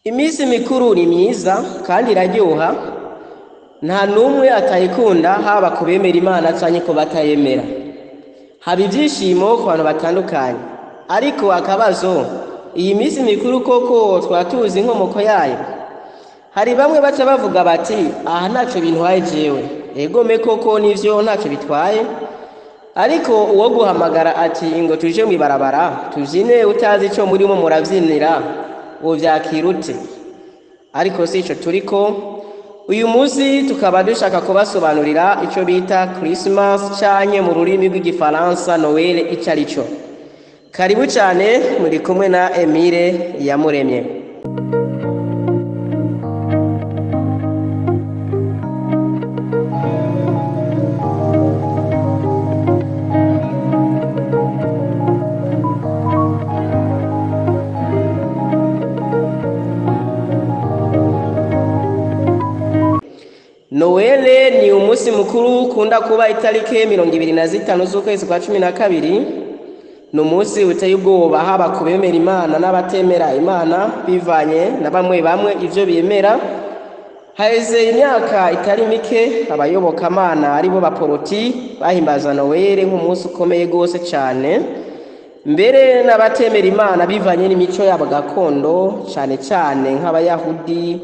Iminsi mikuru ni myiza kandi iraryoha, nta n'umwe atayikunda, haba ku bemera Imana canke ku batayemera. Haba ivyishimo ku bantu batandukanye, ariko akabazo, iyi minsi mikuru koko twaba tuzi inkomoko yayo? Hari bamwe baca bavuga bati aha ntaco bintwaye jewe. Egome koko nivyo ntaco bitwaye, ariko uwo guhamagara ati ngo tuje mw'ibarabara tuvyine utazi ico murimo muravyinira, wovyakira ute? Ariko si ico turiko. Uyu munsi tukaba dushaka kubasobanurira ico bita Christmas canke mu rurimi rw'igifaransa Noel ico arico. Karibu cane, muri kumwe na Emile Iyamuremye. Noel ni umunsi mukuru ukunda kuba itariki 25 z'ukwezi kwa 12. Ni umunsi uteye ubwoba, haba ku bemera Imana n'abatemera Imana, bivanye na bamwe ivyo bemera. Haheze imyaka itari mike abayobokamana aribo baporoti bahimbaza Noel nk'umunsi ukomeye gose cane, mbere n'abatemera Imana bivanye n'imico yabo gakondo, cane nk'abayahudi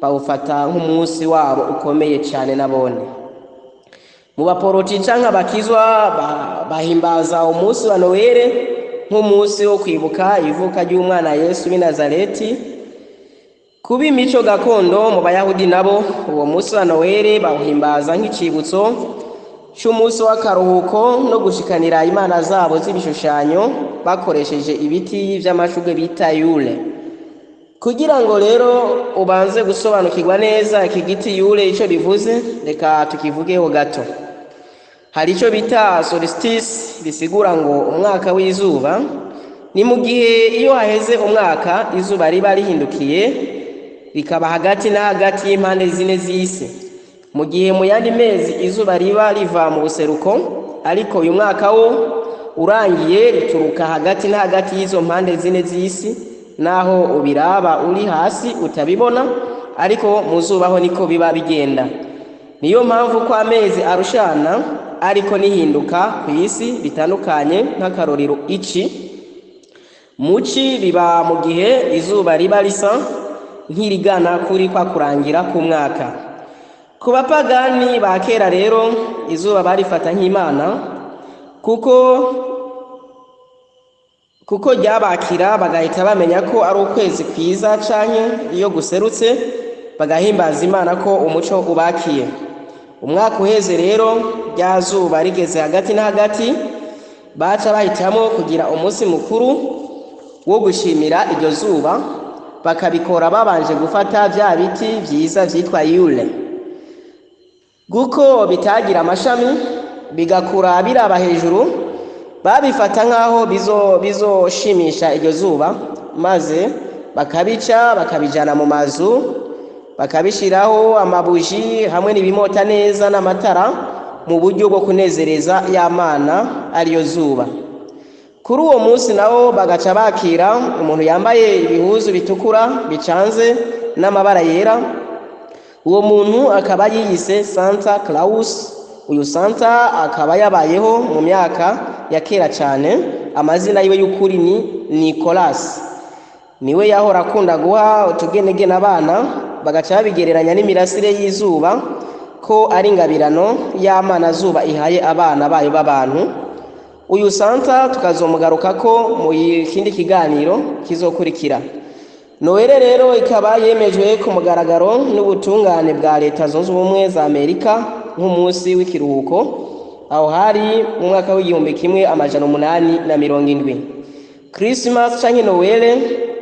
bawufata nk'umunsi wabo ukomeye cane nabone. Mu baporoti canke abakizwa bahimbaza umunsi wa Noel nk'umunsi wo kwibuka ivuka ry'umwana Yesu w'i Nazareti. Kuba imico gakondo mu bayahudi nabo, uwo munsi wa Noel bawuhimbaza nk'icibutso c'umunsi w'akaruhuko no gushikanira imana zabo z'ibishushanyo bakoresheje ibiti vy'amashurwe bita Yule. Kugira ngo rero ubanze gusobanukirwa neza iki giti Yule ico bivuze, reka tukivugeho gato. Hari ico bita solstice, bisigura ngo umwaka w'izuba. Ni mu gihe iyo haheze umwaka izuba riba rihindukiye rikaba hagati na hagati y'impande zine z'isi, mu gihe mu yandi mezi izuba riba riva mu buseruko, ariko uyu mwaka wo urangiye rituruka hagati na hagati y'izo mpande zine z'isi, naho ubiraba uri hasi utabibona, ariko mu zuba ho niko biba bigenda. Niyo mpamvu ko amezi arushana ariko nihinduka ku isi bitandukanye. Nk'akarorero ici muci biba mu gihe izuba riba risa nk'irigana kuri kwa kurangira k'umwaka. Ku bapagani ba kera rero izuba barifata nk'Imana kuko ryabakira, bagahita bamenya ko ari ukwezi kwiza canke iyo guserutse bagahimbaza Imana ko umuco ubakiye. Umwaka uheze rero rya zuba rigeze hagati na hagati, baca bahitamo kugira umunsi mukuru wo gushimira iryo zuba, bakabikora babanje gufata vya biti vyiza vyitwa Yule. Guko bitagira amashami bigakura biraba hejuru, babifata nk'aho bizoshimisha iryo zuba, maze bakabica bakabijana mu mazu, bakabishiraho amabuji hamwe n'ibimota neza n'amatara mu buryo bwo kunezereza y'Imana ariyo zuba. Kuri uwo munsi nawo bagaca bakira umuntu yambaye ibihuzu bitukura bicanze n'amabara yera. Uwo muntu akaba yiyise Santa Claus. Uyu Santa akaba yabayeho mu myaka ya kera cane. Amazina yiwe y'ukuri ni Nicolas. Niwe yahora akunda guha utugenegene abana, bagaca babigereranya n'imirasire y'izuba ko ari ingabirano y'Imana zuba ihaye abana bayo b'abantu. Uyu Santa tukazomugarukako mu kindi kiganiro kizokurikira. Noel rero ikaba yemejwe ku mugaragaro n'ubutungane bwa Leta Zunze Ubumwe za Amerika nk'umunsi w'ikiruhuko, aho hari mu mwaka w'1870. Christmas canke Noel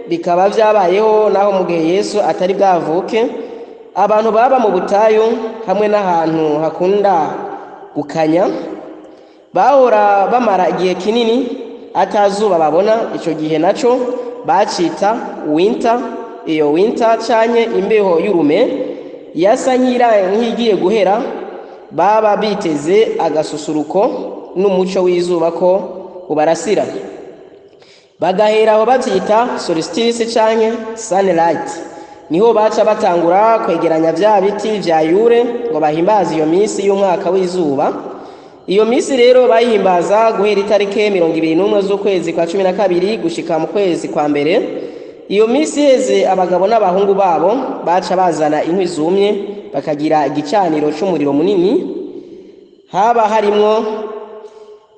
bikaba vyabayeho naho mu gihe Yesu atari bwavuke. Abantu baba mu butayu hamwe n'ahantu hakunda gukanya bahora bamara igihe kinini atazuba babona. Ico gihe naco bacita winter. Iyo winter canke imbeho y'urume yasa nk'igiye guhera, baba biteze agasusuruko n'umuco w'izuba ko ubarasira. bagahera aho bavyita solstice canke sunlight. niho baca batangura kwegeranya vya biti vya yure ngo bahimbaze iyo minsi y'umwaka w'izuba. Iyo minsi rero bayihimbaza guhera itariki 21 z'ukwezi kwa 12 gushika mu kwezi kwa mbere. Iyo minsi heze abagabo n'abahungu babo baca bazana inkwi zumye bakagira igicaniro c'umuriro munini, haba harimwo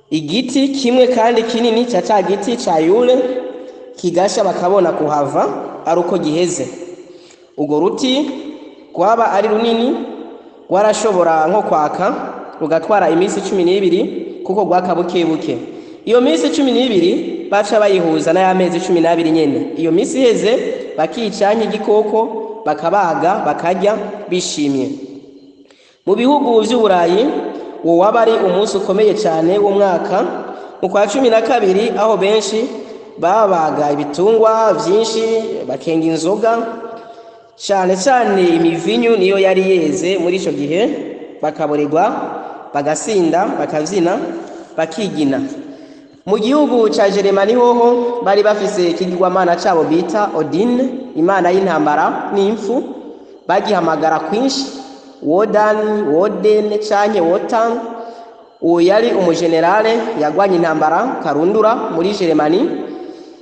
igiti kimwe kandi kinini ca giti ca yure kigasha bakabona kuhava ari uko giheze. Urwo ruti rwaba ari runini rwarashobora nko kwaka rugatwara iminsi 12 kuko rwaka bukebuke. Iyo minsi 12 baca bayihuza n'ayamezi 12 nyene. Iyo minsi heze bakica nk'igikoko bakabaga bakarya bishimye. Mu bihugu vy'Uburayi uwo waba ari umunsi ukomeye cyane w'umwaka mu kwa 12 aho benshi babaga ibitungwa vyinshi bakenga inzoga cyane imivinyu niyo yari yeze muri ico gihe, bakaborerwa bagasinda bakavyina bakigina. Mu gihugu ca Germany hoho bari bafise ikigirwamana cabo bita Odin, imana y'intambara n'imfu, bagihamagara kwinshi Woden canke Wotan. Uwo yari umugenerale yagwanye intambara karundura muri Germany.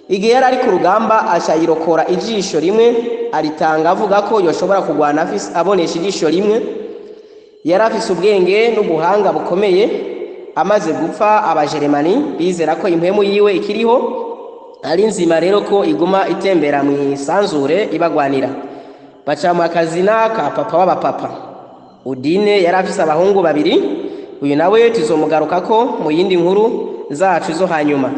Igihe yari ari ku rugamba aca yirokora ijisho rimwe aritanga avuga ko yoshobora kugwana abonesha ijisho rimwe. Yari afise ubwenge n'ubuhanga bukomeye. Amaze gupfa abajeremani bizera ko impemu yiwe ikiriho ari nzima, rero ko iguma itembera mu isanzure ibagwanira. Baca mu akazina ka papa w'abapapa. Udine yari afise abahungu babiri, uyu nawe tuzomugaruka ko mu yindi nkuru zacu zo hanyuma.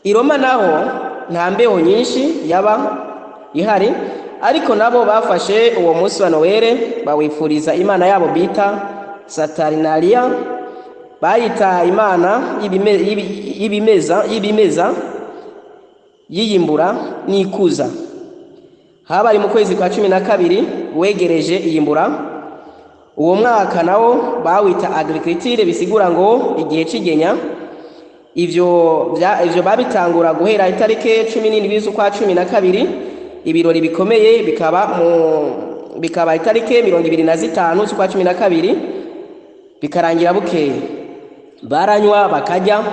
I Roma naho nta mbeho nyinshi yaba ihari, ariko nabo bafashe uwo munsi wa Noel bawifuriza imana yabo bita Saturnalia, bayita imana y'ibimeza yiyimbura n'ikuza. Haba ari mu kwezi kwa 12 wegereje iyimbura. Uwo mwaka nawo bawita agriculture, bisigura ngo igihe c'igenya. Ivyo babitangura guhera itariki 17 z'ukwa 12. Ibirori bikomeye bikaba itariki 25 z'ukwa 12 bikarangira bukeye. Baranywa bakarya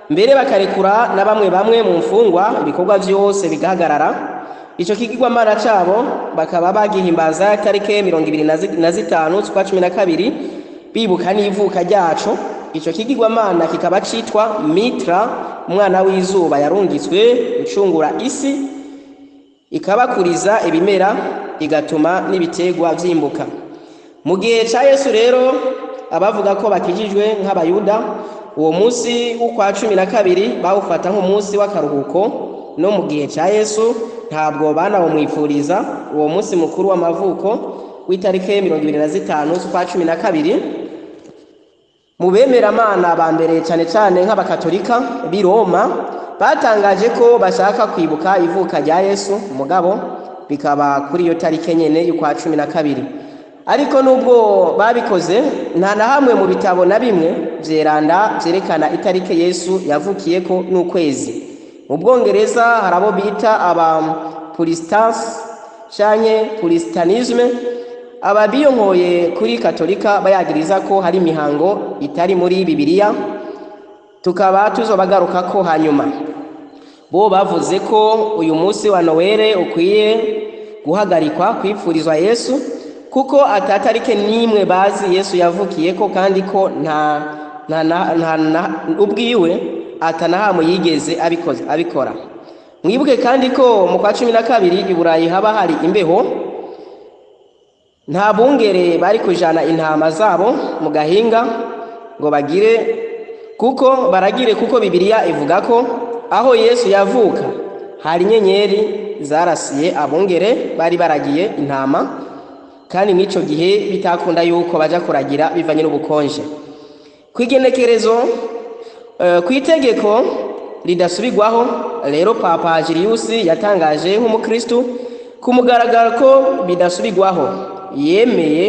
mbere bakarekura na bamwe mu mfungwa, ibikorwa vyose bigahagarara. Ico kigirwamana cabo bakaba bagihimbaza itariki 25 z'ukwa 12 bibuka n'ivuka ryaco. Ico kigirwamana kikaba citwa Mitra, umwana w'izuba yarungitswe gucungura isi, ikabakuriza ibimera igatuma n'ibitegwa vyimbuka. Mu gihe ca Yesu rero abavuga ko bakijijwe nk'abayuda, uwo munsi w'ukwa 12 bawufata nk'umunsi w'akaruhuko. No mu gihe ca Yesu ntabwo banawumwifuriza uwo munsi mukuru w'amavuko w'itariki 25 z'ukwa 12. Mu bemeramana ba mbere cyane nk'abakatolika b'i Roma batangaje ko bashaka kwibuka ivuka rya Yesu, mugabo bikaba kuri iyo tariki nyene y'ukwa 12. Ariko nubwo babikoze nta na hamwe mu bitabo na bimwe vyeranda vyerekana itariki Yesu yavukiyeko n'ukwezi. Mu Bwongereza harabo bita aba Protestants canke Puritanisme. Ababiyonkoye kuri Katolika bayagiriza ko hari imihango itari muri Bibiliya, tukaba tuzobagaruka ko hanyuma. Bo bavuze ko uyu munsi wa Noel ukwiye guhagarikwa kwipfurizwa Yesu, kuko atatarike nimwe bazi Yesu yavukiyeko, kandi ko nta ubwiwe atanahamwe yigeze abikora. Mwibuke kandi ko mu kwa 12 i Burayi haba hari imbeho. Nta bungere bari kujana intama zabo mu gahinga ngo baragire kuko Bibiliya ivuga ko aho Yesu yavuka hari inyenyeri zarasiye abungere bari baragiye intama, kandi n'ico gihe bitakunda yuko baja kuragira bivanye n'ubukonje. Kwigenekerezo kwitegeko ridasubirwaho rero Papa Julius yatangaje nk'umukristo kumugaragara ko bidasubirwaho yemeye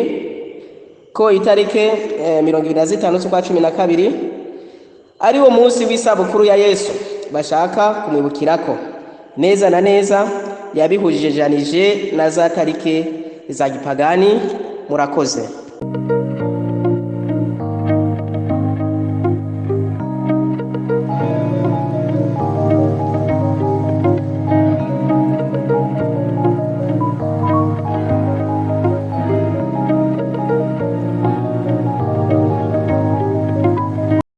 ko itariki 25 z'ukwa 12 ari wo munsi w'isabukuru ya Yesu bashaka kumwibukirako. Neza na neza yabihujejanije na za tarike za gipagani. Murakoze.